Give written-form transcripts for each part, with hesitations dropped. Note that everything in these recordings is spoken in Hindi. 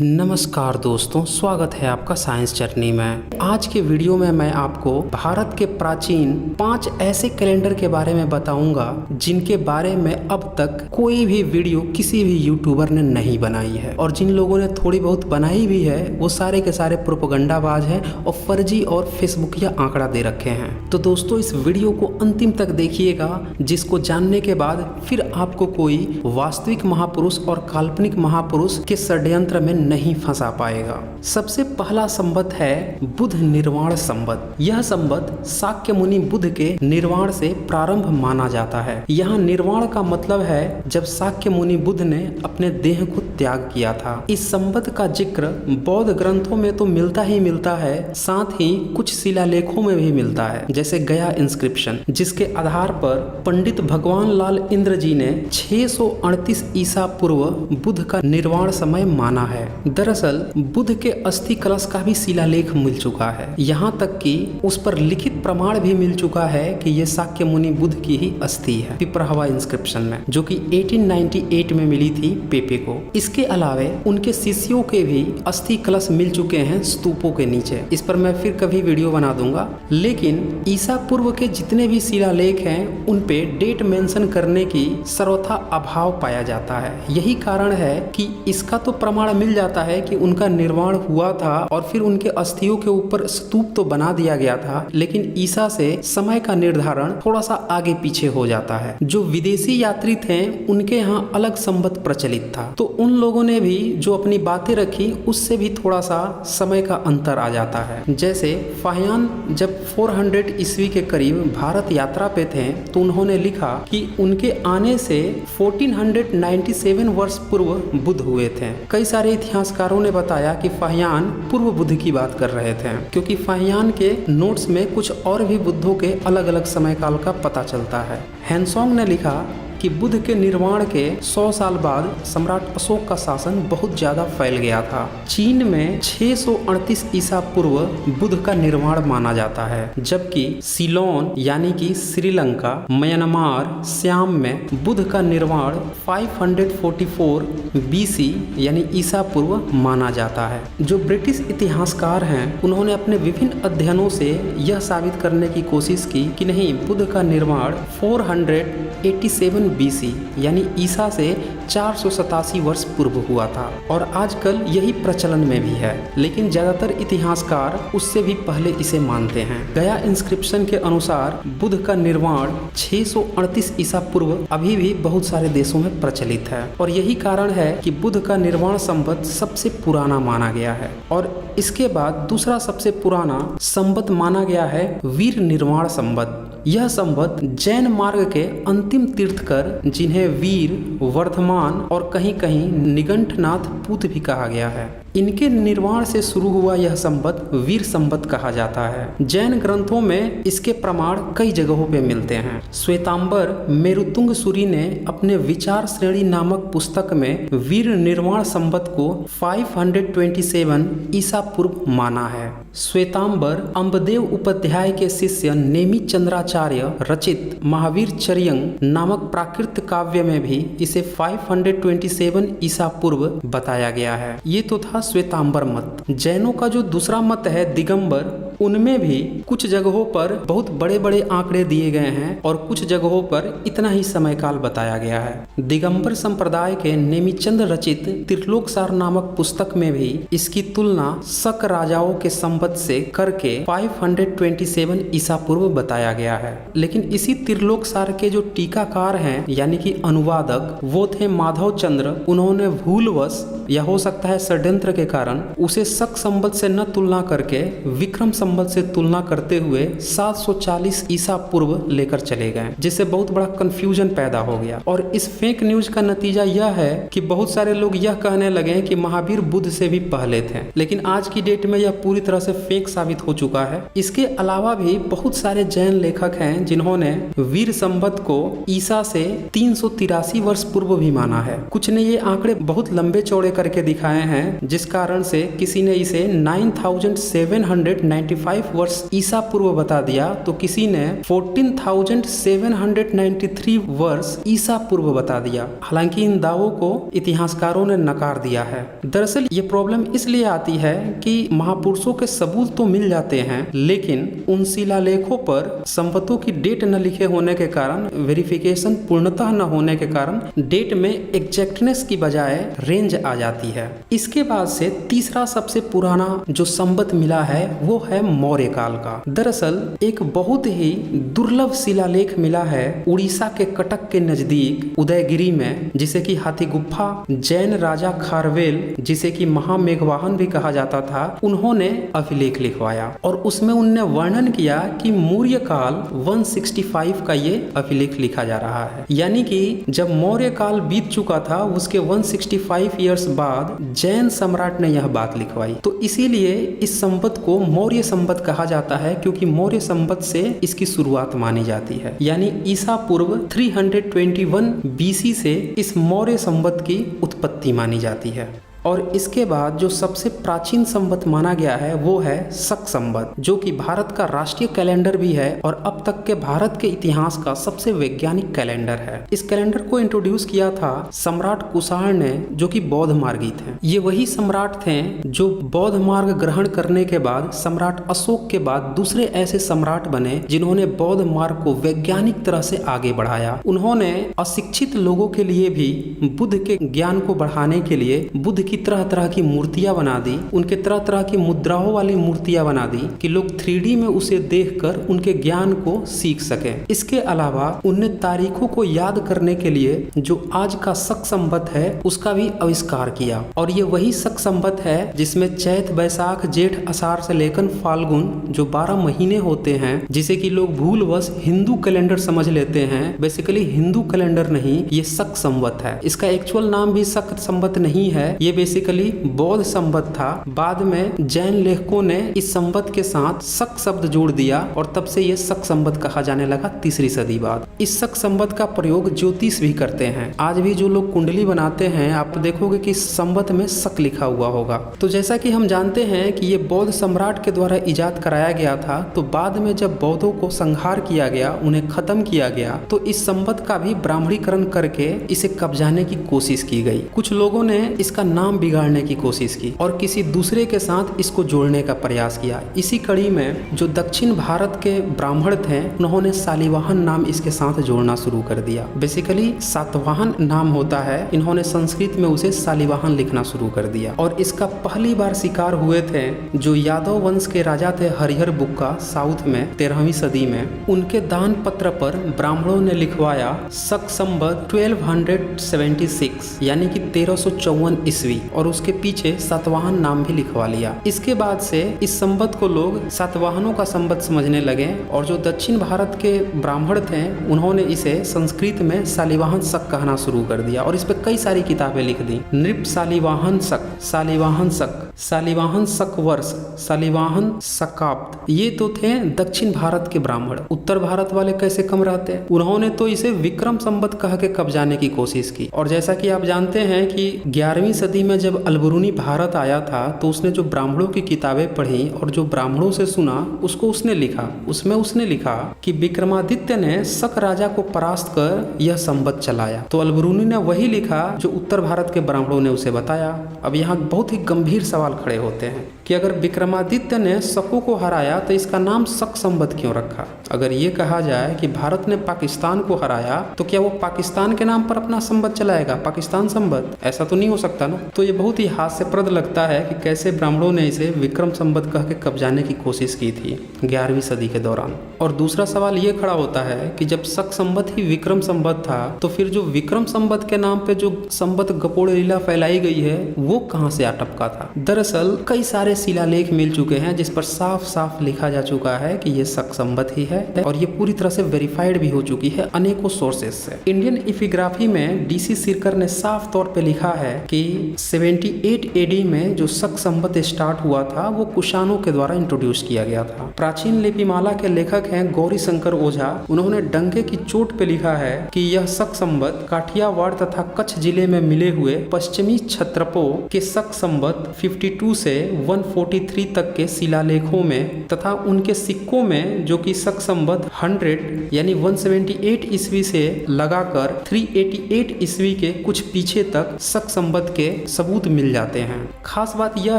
नमस्कार दोस्तों, स्वागत है आपका साइंस जर्नी में। आज के वीडियो में मैं आपको भारत के प्राचीन 5 ऐसे कैलेंडर के बारे में बताऊंगा जिनके बारे में अब तक कोई भी वीडियो किसी भी यूट्यूबर ने नहीं बनाई है, और जिन लोगों ने थोड़ी बहुत बनाई भी है वो सारे के सारे प्रोपेगेंडाबाज हैं और फर्जी और फेसबुकिया आंकड़ा दे रखे हैं। तो दोस्तों इस वीडियो को अंतिम तक देखिएगा, जिसको जानने के बाद फिर आपको कोई वास्तविक महापुरुष और काल्पनिक महापुरुष के षड्यंत्र में नहीं फंसा पाएगा। सबसे पहला संबत है बुद्ध निर्वाण संबत। यह संबत शाक्य मुनि बुद्ध के निर्वाण से प्रारंभ माना जाता है। यहाँ निर्वाण का मतलब है जब शाक्य मुनि बुद्ध ने अपने देह को त्याग किया था। इस संबत का जिक्र बौद्ध ग्रंथों में तो मिलता ही मिलता है, साथ ही कुछ शिलालेखों में भी मिलता है, जैसे गया इंस्क्रिप्शन, जिसके आधार पर पंडित भगवान लाल इंद्र जी ने 638 ईसा पूर्व बुद्ध का निर्वाण समय माना है। दरअसल बुद्ध के अस्थि कलश का भी शिलालेख मिल चुका है, यहाँ तक कि उस पर लिखित प्रमाण भी मिल चुका है कि यह शाक्य मुनि बुद्ध की ही अस्थि है, पिपरहवा इंस्क्रिप्शन में, जो कि 1898 में मिली थी पेपे को। इसके अलावे उनके शिष्यों के भी अस्थि कलश मिल चुके हैं स्तूपों के नीचे। इस पर मैं फिर कभी वीडियो बना दूंगा। लेकिन ईसा पूर्व के जितने भी शिलालेख हैं उन पे डेट मेंशन करने की सर्वथा अभाव पाया जाता है। यही कारण है कि इसका तो प्रमाण मिल जाता है कि उनका निर्वाण हुआ था और फिर उनके अस्थियों के ऊपर स्तूप तो बना दिया गया था, लेकिन ईसा से समय का निर्धारण थोड़ा सा आगे पीछे हो जाता है। जो विदेशी यात्री थे उनके यहाँ अलग संबत प्रचलित था, तो उन लोगों ने भी जो अपनी बातें रखी उससे भी थोड़ा सा समय का अंतर आ जाता है। जैसे फाहियान जब 400 ईस्वी के करीब भारत यात्रा पे थे तो उन्होंने लिखा कि उनके आने से 1497 वर्ष पूर्व बुद्ध हुए थे। कई सारे इतिहासकारों ने बताया कि फाहियान पूर्व बुद्ध की बात कर रहे थे, क्योंकि फाहियान के नोट्स में कुछ और भी बुद्धों के अलग अलग समय काल का पता चलता है। हैनसोंग ने लिखा कि बुद्ध के निर्वाण के 100 साल बाद सम्राट अशोक का शासन बहुत ज्यादा फैल गया था। चीन में 638 ईसा पूर्व बुद्ध का निर्वाण माना जाता है, जबकि सिलोन यानी कि श्रीलंका, म्यांमार, श्याम में बुद्ध का निर्वाण 544 बीसी यानी ईसा पूर्व माना जाता है। जो ब्रिटिश इतिहासकार हैं उन्होंने अपने विभिन्न अध्ययनों से यह साबित करने की कोशिश की कि नहीं, बुद्ध का निर्वाण 487 बीसी यानी ईसा से 487 वर्ष पूर्व हुआ था, और आजकल यही प्रचलन में भी है। लेकिन ज्यादातर इतिहासकार उससे भी पहले इसे मानते हैं। गया इंस्क्रिप्शन के अनुसार बुद्ध का निर्वाण 638 ईसा पूर्व अभी भी बहुत सारे देशों में प्रचलित है, और यही कारण है कि बुद्ध का निर्वाण संबत सबसे पुराना माना गया है। और इसके बाद दूसरा सबसे पुराना संबत माना गया है वीर निर्वाण संबत। यह संबत जैन मार्ग के अंतिम तीर्थकर, जिन्हें वीर, वर्धमान और कहीं कहीं निगंठनाथ पूत भी कहा गया है, इनके निर्वाण से शुरू हुआ यह संबत वीर संबत कहा जाता है। जैन ग्रंथों में इसके प्रमाण कई जगहों पे मिलते हैं। श्वेतांबर मेरुतुंग सूरी ने अपने विचार श्रेणी नामक पुस्तक में वीर निर्वाण संबत को 527 ईसा पूर्व माना है। श्वेतांबर अम्बदेव उपाध्याय के शिष्य नेमि चंद्राचार्य रचित महावीर चर्यंग नामक प्राकृत काव्य में भी इसे 527 ईसा पूर्व बताया गया है। ये तो था श्वेतांबर मत। जैनों का जो दूसरा मत है दिगंबर, उनमें भी कुछ जगहों पर बहुत बड़े बड़े आंकड़े दिए गए हैं और कुछ जगहों पर इतना ही समय काल बताया गया है। दिगंबर संप्रदाय के नेमिचंद रचित त्रिलोकसार नामक पुस्तक में भी इसकी तुलना शक राजाओं के संबत से करके 527 ईसा पूर्व बताया गया है। लेकिन इसी त्रिलोकसार के जो टीकाकार हैं यानी कि अनुवादक, वो थे माधव चंद्र। उन्होंने भूलवश या हो सकता है षड्यंत्र के कारण उसे शक संबत से न तुलना करके विक्रम संबत से तुलना करते हुए 740 ईसा पूर्व लेकर चले गए, जिससे बहुत बड़ा कंफ्यूजन पैदा हो गया। और इस फेक न्यूज का नतीजा यह है कि बहुत सारे लोग यह कहने लगे कि महावीर बुद्ध से भी पहले थे, लेकिन आज की डेट में यह पूरी तरह से फेक साबित हो चुका है। इसके अलावा भी बहुत सारे जैन लेखक हैं जिन्होंने वीर संबत को ईसा से 383 वर्ष पूर्व भी माना है। कुछ ने ये आंकड़े बहुत लंबे चौड़े करके दिखाए हैं, जिस कारण से किसी ने इसे 9795 25 वर्ष ईसा पूर्व बता दिया तो किसी ने 14,793 वर्ष ईसा पूर्व बता दिया। हालांकि इन दावों को इतिहासकारों ने नकार दिया है। दरअसल ये प्रॉब्लम इसलिए आती है कि महापुरुषों के सबूत तो मिल जाते हैं, लेकिन उन शिलालेखों पर संवतों की डेट न लिखे होने के कारण, वेरिफिकेशन पूर्णतः न होने के कारण डेट में एग्जैक्टनेस की बजाय रेंज आ जाती है। इसके बाद से तीसरा सबसे पुराना जो संवत मिला है वो है मौर्य काल का। दरअसल एक बहुत ही दुर्लभ शिलालेख मिला है उड़ीसा के कटक के नजदीक उदयगिरी में, जिसे कि हाथी गुफा जैन राजा खारवेल, जिसे कि महामेघवाहन भी कहा जाता था, उन्होंने अभिलेख लिखवाया और उसमें उनने वर्णन किया कि मौर्य काल 165 का ये अभिलेख लिखा जा रहा है। यानी कि जब मौर्य काल बीत चुका था उसके 165 ईयर्स बाद जैन सम्राट ने यह बात लिखवाई। तो इसीलिए इस संवत को मौर्य संवत कहा जाता है, क्योंकि मौर्य संवत से इसकी शुरुआत मानी जाती है। यानी ईसा पूर्व 321 BC से इस मौर्य संवत की उत्पत्ति मानी जाती है। और इसके बाद जो सबसे प्राचीन संवत माना गया है वो है शक संवत, जो कि भारत का राष्ट्रीय कैलेंडर भी है और अब तक के भारत के इतिहास का सबसे वैज्ञानिक कैलेंडर है। इस कैलेंडर को इंट्रोड्यूस किया था सम्राट कुषाण ने, जो कि बौद्ध मार्गी थे। ये वही सम्राट थे जो बौद्ध मार्ग ग्रहण करने के बाद सम्राट अशोक के बाद दूसरे ऐसे सम्राट बने जिन्होंने बौद्ध मार्ग को वैज्ञानिक तरह से आगे बढ़ाया। उन्होंने अशिक्षित लोगों के लिए भी बुद्ध के ज्ञान को बढ़ाने के लिए बुद्ध की तरह तरह की मूर्तियां बना दी, उनके तरह तरह की मुद्राओं वाली मूर्तियां बना दी कि लोग 3D में उसे देखकर उनके ज्ञान को सीख सके। इसके अलावा उनने तारीखों को याद करने के लिए जो आज का शक संवत है उसका भी आविष्कार किया। और ये वही शक संवत है जिसमें चैत बैसाख जेठ आषाढ़ से लेकर फाल्गुन जो 12 महीने होते हैं, जिसे कि लोग भूलवश हिंदू कैलेंडर समझ लेते हैं। बेसिकली हिंदू कैलेंडर नहीं, ये शक संवत है। इसका एक्चुअल नाम भी शक संवत नहीं है, ये बेसिकली बौद्ध संवत था। बाद में जैन लेखकों ने इस संवत के साथ शक शब्द जोड़ दिया और तब से ये शक संवत कहा जाने लगा 3री सदी बाद। इस शक संवत का प्रयोग ज्योतिष भी करते हैं। आज भी जो लोग कुंडली बनाते हैं आप देखोगे कि संवत में शक लिखा हुआ होगा। तो जैसा कि हम जानते हैं कि ये बौद्ध सम्राट के द्वारा इजाद कराया गया था, तो बाद में जब बौद्धों को संहार किया गया, उन्हें खत्म किया गया, तो इस संवत का भी ब्राह्मणीकरण करके इसे कब्जाने की कोशिश की गई। कुछ लोगों ने इसका नाम बिगाड़ने की कोशिश की और किसी दूसरे के साथ इसको जोड़ने का प्रयास किया। इसी कड़ी में जो दक्षिण भारत के ब्राह्मण थे उन्होंने शालिवाहन नाम इसके साथ जोड़ना शुरू कर दिया। बेसिकली सातवाहन नाम होता है, इन्होंने संस्कृत में उसे शालिवाहन लिखना शुरू कर दिया। और इसका पहली बार शिकार हुए थे जो यादव वंश के राजा थे हरिहर बुक्का, साउथ में 13वीं सदी में। उनके दान पत्र पर ब्राह्मणों ने लिखवाया शक संवत 1276 यानी कि 1354 ईस्वी, और उसके पीछे सातवाहन नाम भी लिखवा लिया। इसके बाद से इस संवत को लोग सातवाहनों का संवत समझने लगे और जो दक्षिण भारत के ब्राह्मण थे उन्होंने इसे संस्कृत में शालिवाहन शक कहना शुरू कर दिया और इस पे कई सारी किताबें लिख दी। नृप शालिवाहन शक, शालिवाहन शक, शालिवाहन शक वर्ष, शालिवाहन शकाब्द, ये तो थे दक्षिण भारत के ब्राह्मण। उत्तर भारत वाले कैसे कम रहते, उन्होंने तो इसे विक्रम संवत कह के कब्जाने की कोशिश की। और जैसा कि आप जानते हैं कि 11वीं सदी में जब अलबरूनी भारत आया था तो उसने जो ब्राह्मणों की किताबें पढ़ी और जो ब्राह्मणों से सुना उसको उसने लिखा। उसमें उसने लिखा कि विक्रमादित्य ने शक राजा को परास्त कर यह संवत चलाया। तो अलबरूनी ने वही लिखा जो उत्तर भारत के ब्राह्मणों ने उसे बताया। अब यहाँ बहुत ही गंभीर सवाल खड़े होते हैं कि अगर विक्रमादित्य ने शकों को हराया तो इसका नाम शक संवत क्यों रखा। अगर ये कहा जाए कि भारत ने पाकिस्तान को हराया तो क्या वो पाकिस्तान के नाम पर अपना संवत चलाएगा, पाकिस्तान संवत? ऐसा तो नहीं हो सकता ना। तो ये बहुत ही हास्यप्रद लगता है कि कैसे ब्राह्मणों ने इसे विक्रम संवत कह के कब्जाने की कोशिश की थी 11वीं सदी के दौरान। और दूसरा सवाल ये खड़ा होता है कि जब शक संवत ही विक्रम संवत था तो फिर जो विक्रम संवत के नाम पे जो संवत गपोड़ लीला फैलाई गई है वो कहाँ से आ टपका था। दरअसल कई सारे शिलालेख मिल चुके हैं जिस पर साफ साफ लिखा जा चुका है कि ये शक संवत ही है और ये पूरी तरह से वेरीफाइड भी हो चुकी है अनेकों सोर्सेस से। इंडियन एपिग्राफी में DC सिरकर ने साफ तौर पे लिखा है कि 78 एडी में जो शक संवत स्टार्ट हुआ था वो कुषाणों के द्वारा इंट्रोड्यूस किया गया था। प्राचीन लिपिमाला के लेखक हैं गौरी शंकर ओझा। उन्होंने डंके की चोट पे लिखा है कि यह शक संवत काठियावाड़ तथा कच्छ जिले में मिले हुए पश्चिमी क्षत्रपों के शक संवत 52 से 143 तक के शिलालेखों में तथा उनके सिक्कों में जो कि शक संवत 100 यानी 178 ईस्वी से लगाकर 388 ईस्वी के कुछ पीछे तक शक संवत के सबूत मिल जाते हैं। खास बात यह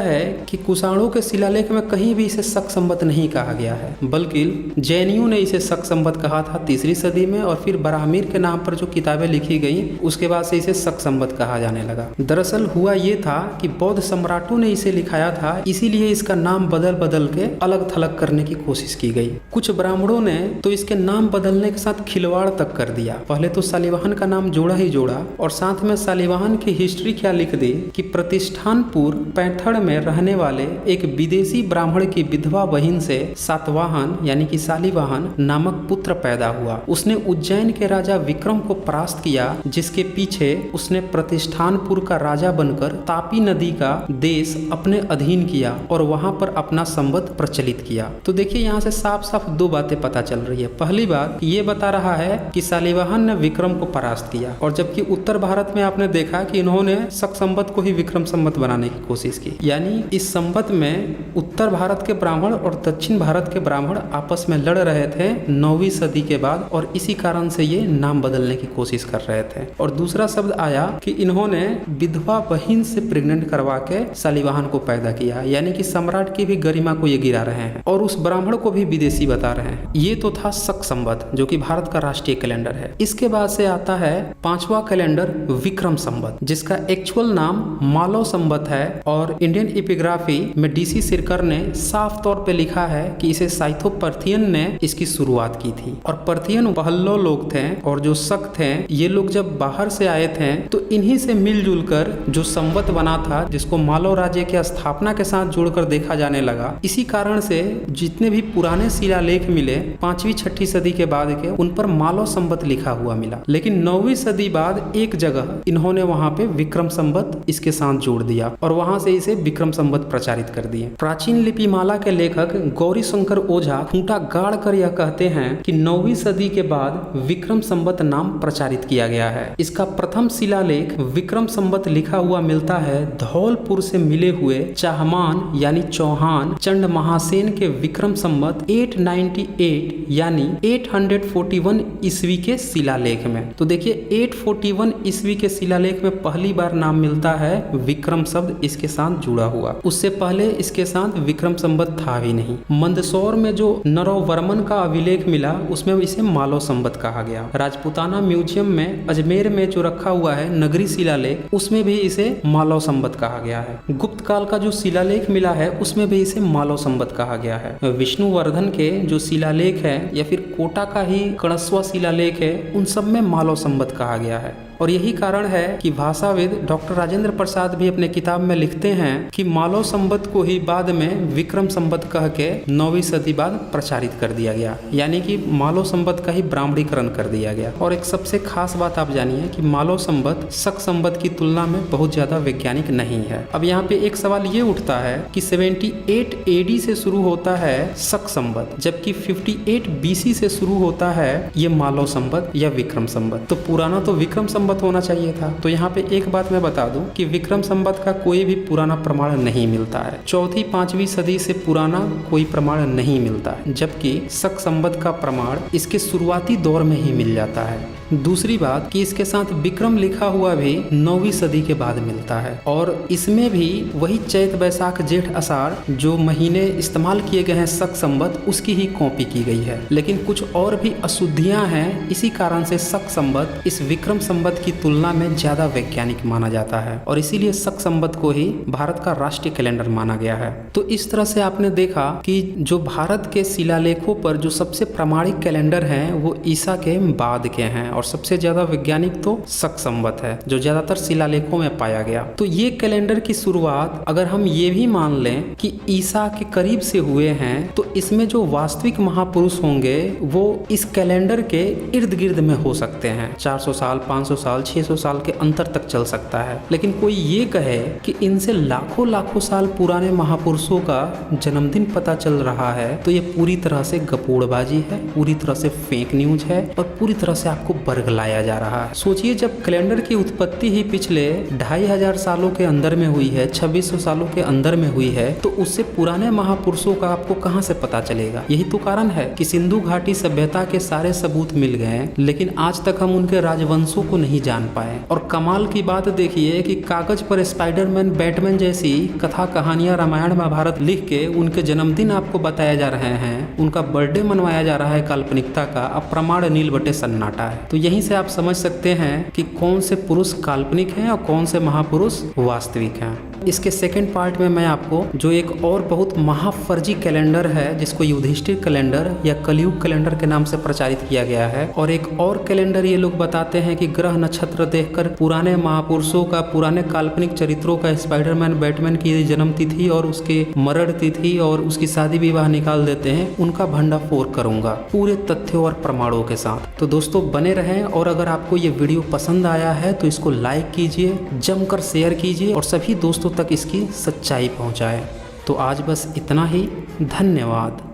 है कि कुषाणों के शिलालेख में कहीं भी इसे शक संवत नहीं कहा गया है, बल्कि जैनियों ने इसे शक संवत कहा था 3री सदी में, और फिर बराहमीर के नाम पर जो किताबें लिखी गई उसके बाद से इसे शक संवत कहा जाने लगा। दरअसल हुआ ये था कि बौद्ध सम्राटों ने इसे लिखाया था, इसीलिए इसका नाम बदल बदल के अलग थलग करने की कोशिश की गई। कुछ ब्राह्मणों ने तो इसके नाम बदलने के साथ खिलवाड़ तक कर दिया। पहले तो शालिवाहन का नाम जोड़ा ही जोड़ा और साथ में शालिवाहन की हिस्ट्री क्या लिख दी कि प्रतिष्ठानपुर पैंथड़ में रहने वाले एक विदेशी ब्राह्मण की विधवा बहन से सातवाहन यानी कि शालिवाहन नामक पुत्र पैदा हुआ। उसने उज्जैन के राजा विक्रम को परास्त किया, जिसके पीछे उसने प्रतिष्ठानपुर का राजा बनकर तापी नदी का देश अपने अधीन किया और वहां पर अपना संवत प्रचलित किया। तो देखिए यहाँ से साफ साफ दो बातें पता चल रही है। पहली बात ये बता रहा है कि शालिवाहन ने विक्रम को परास्त किया, और जबकि उत्तर भारत में आपने देखा कि इन्होंने शक संवत को ही विक्रम संवत बनाने की कोशिश की। यानी इस संवत में उत्तर भारत के ब्राह्मण और दक्षिण भारत के ब्राह्मण आपस में लड़ रहे थे 9वीं सदी के बाद, और इसी कारण से ये नाम बदलने की कोशिश कर रहे थे। और दूसरा शब्द आया कि इन्होंने विधवा बहन से प्रेग्नेंट करवा के शालिवाहन को पैदा किया, यानी कि सम्राट की भी गरिमा को ये गिरा रहे हैं और उस ब्राह्मण को भी विदेशी बता रहे हैं। ये तो था शक संवत जो कि भारत का राष्ट्रीय कैलेंडर है। इसके बाद से आता है 5वां कैलेंडर विक्रम संवत, जिसका एक्चुअल नाम मालव संवत है, और इंडियन एपिग्राफी में डीसी सिरकर ने साफ तौर पे लिखा है कि इसे साइथोपर्थियन ने इसकी शुरुआत की थी। और पर्थियन पहल्लो लोग थे, और जो शक थे ये लोग जब बाहर से आए थे तो इन्हीं से मिलजुल कर जो संवत बना था, जिसको मालव राज्य की स्थापना के साथ जोड़कर देखा जाने लगा। इसी कारण से जितने भी पुराने शिलालेख मिले 5वीं 6ठी सदी के बाद के, उन पर मालव संवत लिखा हुआ मिला। लेकिन 9वीं सदी बाद एक जगह इन्होंने वहां पे विक्रम संवत इसके साथ जोड़ दिया और वहां से इसे विक्रम संवत प्रचारित कर दिए। प्राचीन लिपिमाला के लेखक गौरी शंकर ओझा खूंटा गाड़ कर यह कहते हैं कि 9वीं सदी के बाद विक्रम संवत नाम प्रचारित किया गया है। इसका प्रथम शिलालेख विक्रम संवत लिखा हुआ मिलता है धौलपुर से मिले हुए चाहमान यानी चौहान चंड महासेन के विक्रम संवत 898 यानी 841 ईस्वी के शिलालेख में। तो देखिए 841 ईस्वी के शिलालेख में पहली बार नाम मिलता है विक्रम शब्द इसके साथ जुड़ा हुआ। उससे पहले इसके साथ विक्रम संवत था भी नहीं। मंदसौर में जो नरवर्मन का अभिलेख मिला उसमें इसे मालव संवत कहा गया। राजपूताना म्यूजियम में अजमेर में जो रखा हुआ है नगरी शिलालेख, उसमें भी इसे मालव संवत कहा गया है। गुप्त काल का जो शिलालेख मिला है उसमें भी इसे मालव संवत कहा गया है। विष्णुवर्धन के जो शिलालेख है या फिर कोटा का ही कणस्वा शिलालेख है, उन सब में मालव संवत कहा गया है। और यही कारण है कि भाषाविद डॉक्टर राजेंद्र प्रसाद भी अपने किताब में लिखते हैं कि मालव संवत को ही बाद में विक्रम संवत कह के 9वीं सदी बाद प्रचारित कर दिया गया, यानी कि मालव संवत का ही ब्राह्मणीकरण कर दिया गया। और एक सबसे खास बात आप जानिए कि मालव संवत शक संवत की तुलना में बहुत ज्यादा वैज्ञानिक नहीं है। अब यहाँ पे एक सवाल ये उठता है कि 78 एडी से शुरू होता है शक संवत, जबकि 58 बीसी से शुरू होता है ये मालव संवत या विक्रम संवत। तो पुराना तो विक्रम संवत होना चाहिए था। तो यहाँ पे एक बात मैं बता दूं कि विक्रम संवत का कोई भी पुराना प्रमाण नहीं मिलता है। 4वीं 5वीं सदी से पुराना कोई प्रमाण नहीं मिलता है, जबकि शक संवत का प्रमाण इसके शुरुआती दौर में ही मिल जाता है। दूसरी बात कि इसके साथ विक्रम लिखा हुआ भी 9वीं सदी के बाद मिलता है, और इसमें भी वही चैत बैसाख जेठ आषाढ़ जो महीने इस्तेमाल किए गए हैं शक संवत, उसकी ही कॉपी की गई है। लेकिन कुछ और भी अशुद्धियां हैं, इसी कारण से शक संवत इस विक्रम संवत की तुलना में ज्यादा वैज्ञानिक माना जाता है, और इसीलिए शक संवत को ही भारत का राष्ट्रीय कैलेंडर माना गया है। तो इस तरह से आपने देखा कि जो भारत के शिलालेखों पर जो सबसे प्रामाणिक कैलेंडर हैं वो ईसा के बाद के हैं, और सबसे ज्यादा वैज्ञानिक तो शक संवत है जो ज्यादातर शिलालेखों में पाया गया। तो ये कैलेंडर की शुरुआत अगर हम ये भी मान लें कि ईसा के करीब से हुए हैं, तो इसमें जो वास्तविक महापुरुष होंगे वो इस कैलेंडर के इर्द गिर्द में हो सकते हैं। 400 साल 500 साल साल 600 साल के अंतर तक चल सकता है। लेकिन कोई ये कहे कि इनसे लाखों लाखों साल पुराने महापुरुषों का जन्मदिन पता चल रहा है तो ये पूरी तरह से गपोड़बाजी है, पूरी तरह से फेक न्यूज है और पूरी तरह से आपको बरगलाया जा रहा है। सोचिए, जब कैलेंडर की उत्पत्ति ही पिछले 2500 सालों के अंदर में हुई है, 2600 सालों के अंदर में हुई है, तो उससे पुराने महापुरुषों का आपको कहां से पता चलेगा? यही तो कारण है कि सिंधु घाटी सभ्यता के सारे सबूत मिल गए, लेकिन आज तक हम उनके राजवंशों को नहीं जान पाए। और कमाल की बात देखिए कि कागज पर स्पाइडरमैन, बैटमैन जैसी कथा कहानियां, रामायण महाभारत लिख के उनके जन्मदिन आपको बताया जा रहे हैं, उनका बर्थडे मनवाया जा रहा है काल्पनिकता का। अब प्रमाण नील बटे सन्नाटा है। तो यहीं से आप समझ सकते हैं कि कौन से पुरुष काल्पनिक हैं और कौन से महापुरुष वास्तविक हैं। इसके सेकंड पार्ट में मैं आपको जो एक और बहुत महाफर्जी कैलेंडर है, जिसको युधिष्ठिर कैलेंडर या कलयुग कैलेंडर के नाम से प्रचारित किया गया है, और एक और कैलेंडर ये लोग बताते हैं कि ग्रह नक्षत्र देखकर पुराने महापुरुषों का, पुराने काल्पनिक चरित्रों का, स्पाइडरमैन, बैटमैन की जन्म तिथि और उसके मरण तिथि और उसकी शादी विवाह निकाल देते हैं। उनका भंडाफोड़ करूंगा पूरे तथ्यों और प्रमाणों के साथ। तो दोस्तों बने रहें, और अगर आपको ये वीडियो पसंद आया है तो इसको लाइक कीजिए, जमकर शेयर कीजिए और सभी दोस्तों तक इसकी सच्चाई पहुंचाएं। तो आज बस इतना ही। धन्यवाद।